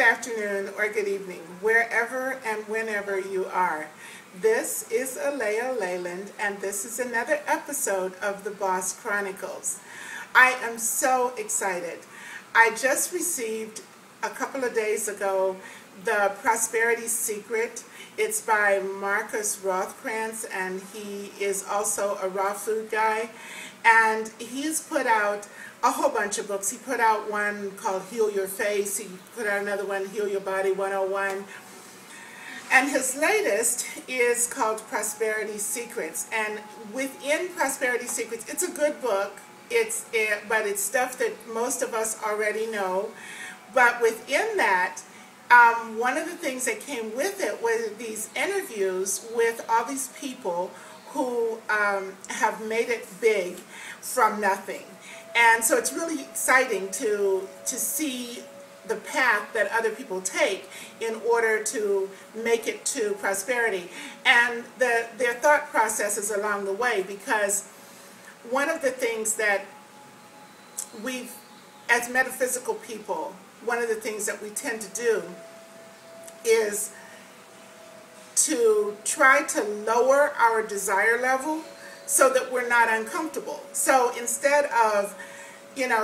good afternoon, or good evening, wherever and whenever you are. This is Alea Leyland, and this is another episode of the Boss Chronicles. I am so excited. I just received a couple of days ago the Prosperity Secret. It's by Marcus Rothkrantz, and he is also a raw food guy. And he's put out a whole bunch of books. He put out one called Heal Your Face. He put out another one, Heal Your Body 101. And his latest is called Prosperity Secrets. And within Prosperity Secrets, it's a good book. But it's stuff that most of us already know. But within that, one of the things that came with it was these interviews with all these people who have made it big from nothing. And so it's really exciting to see the path that other people take in order to make it to prosperity, and their thought processes along the way. Because one of the things that as metaphysical people, one of the things that we tend to do is to try to lower our desire level so that we're not uncomfortable. So instead of,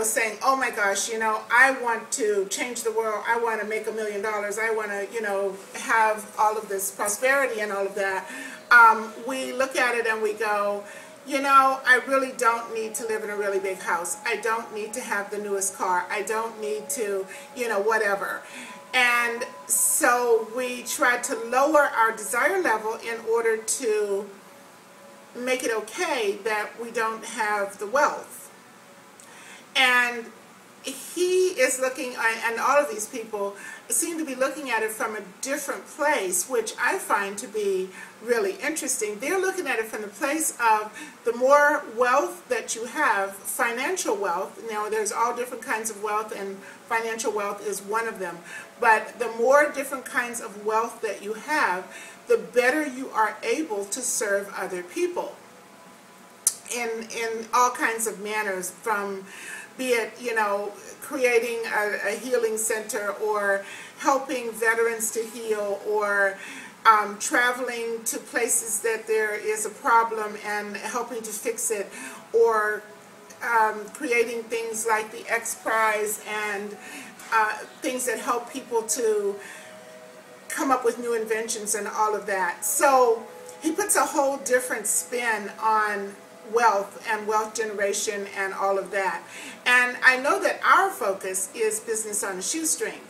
saying, oh my gosh, I want to change the world, I want to make $1 million, I want to, have all of this prosperity and all of that, we look at it and we go, I really don't need to live in a really big house. I don't need to have the newest car. I don't need to, whatever. And so we try to lower our desire level in order to make it okay that we don't have the wealth. And he is looking, and all of these people seem to be looking at it from a different place, which I find to be really interesting. They're looking at it from the place of the more wealth that you have, financial wealth. Now, there's all different kinds of wealth, and financial wealth is one of them. But the more different kinds of wealth that you have, the better you are able to serve other people in all kinds of manners, from be it, creating a healing center, or helping veterans to heal, or traveling to places that there is a problem and helping to fix it, or creating things like the X Prize and things that help people to come up with new inventions and all of that. So he puts a whole different spin on wealth and wealth generation and all of that. And I know that our focus is business on a shoestring,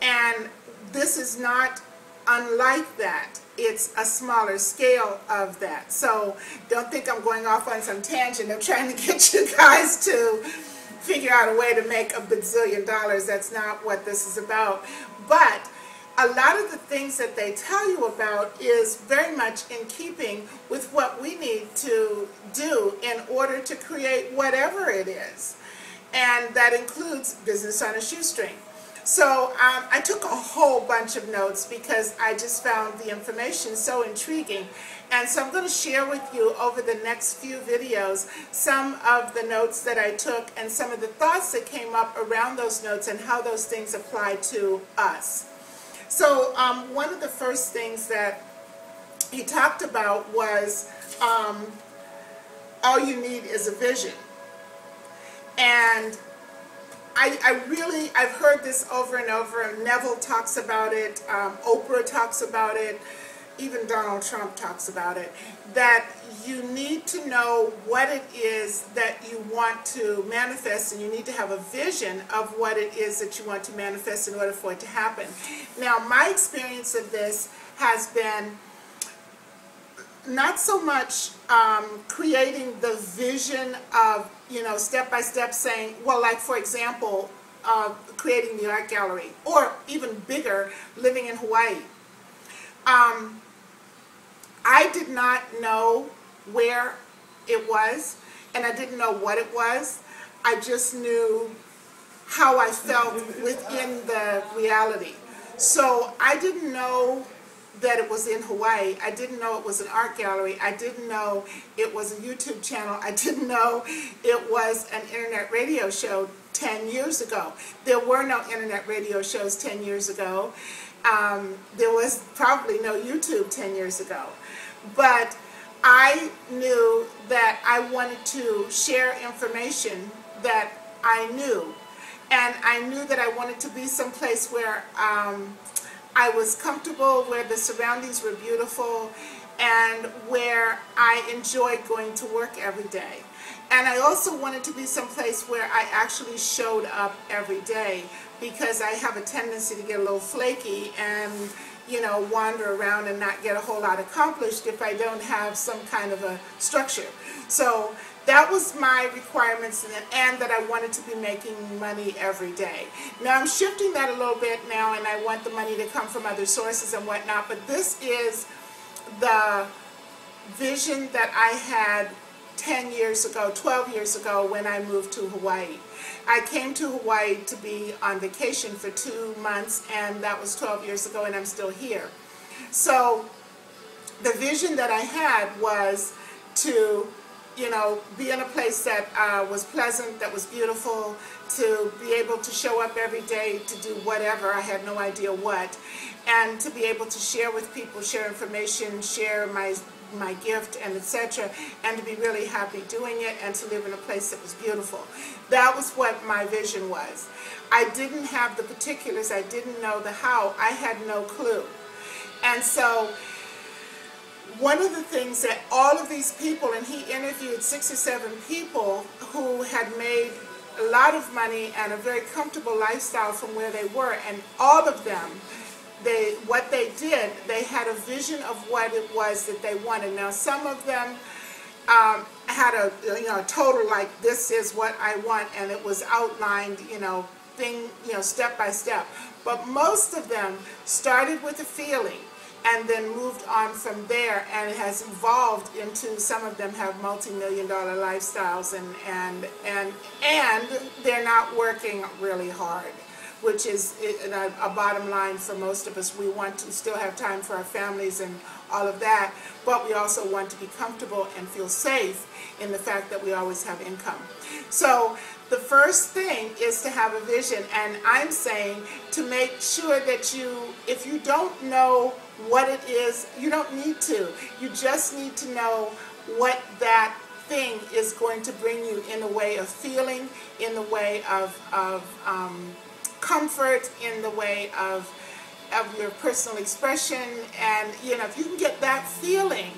and this is not unlike that. It's a smaller scale of that. So don't think I'm going off on some tangent of trying to get you guys to figure out a way to make $1 bazillion. That's not what this is about. But a lot of the things that they tell you about is very much in keeping with what we need to do in order to create whatever it is. And that includes business on a shoestring. So I took a whole bunch of notes because I just found the information so intriguing. And so I'm going to share with you over the next few videos some of the notes that I took and some of the thoughts that came up around those notes and how those things apply to us. So one of the first things that he talked about was all you need is a vision. And I've heard this over and over. Neville talks about it, Oprah talks about it, even Donald Trump talks about it, that you need to know what it is that you want to manifest, and you need to have a vision of what it is that you want to manifest in order for it to happen. Now, my experience of this has been not so much creating the vision of, step by step saying, well, like, for example, creating the art gallery, or even bigger, living in Hawaii. I did not know where it was, and I didn't know what it was. I just knew how I felt within the reality. So I didn't know that it was in Hawaii. I didn't know it was an art gallery. I didn't know it was a YouTube channel. I didn't know it was an internet radio show 10 years ago. There were no internet radio shows 10 years ago. There was probably no YouTube 10 years ago. But I knew that I wanted to share information that I knew. And I knew that I wanted to be someplace where I was comfortable, where the surroundings were beautiful, and where I enjoyed going to work every day. And I also wanted to be someplace where I actually showed up every day, because I have a tendency to get a little flaky and, you know, wander around and not get a whole lot accomplished if I don't have some kind of a structure. So that was my requirements, and that I wanted to be making money every day. Now I'm shifting that a little bit now, and I want the money to come from other sources and whatnot, but this is the vision that I had 10 years ago, 12 years ago, when I moved to Hawaii. I came to Hawaii to be on vacation for 2 months, and that was 12 years ago, and I'm still here. So the vision that I had was to, you know, be in a place that was pleasant, that was beautiful, to be able to show up every day to do whatever, I had no idea what, and to be able to share with people, share information, share my gift, and etc., and to be really happy doing it, and to live in a place that was beautiful. That was what my vision was. I didn't have the particulars, I didn't know the how, I had no clue. And so one of the things that all of these people, and he interviewed 6 or 7 people who had made a lot of money and a very comfortable lifestyle from where they were, and all of them, what they did, they had a vision of what it was that they wanted. Now some of them had a total, like, this is what I want, and it was outlined, step by step. But most of them started with a feeling and then moved on from there, and it has evolved into, some of them have multi-million-dollar lifestyles, and they're not working really hard, which is a bottom line for most of us. We want to still have time for our families and all of that, but we also want to be comfortable and feel safe in the fact that we always have income. So the first thing is to have a vision, and I'm saying to make sure that if you don't know what it is, you don't need to. You just need to know what that thing is going to bring you in the way of feeling, in the way of comfort, in the way of your personal expression. And if you can get that feeling,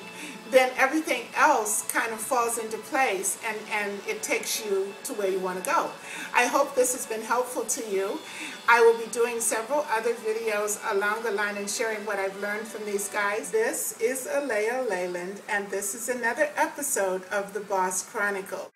then everything else kind of falls into place, and it takes you to where you want to go. I hope this has been helpful to you. I will be doing several other videos along the line and sharing what I've learned from these guys. This is Alea Leyland, and this is another episode of the Boss Chronicles.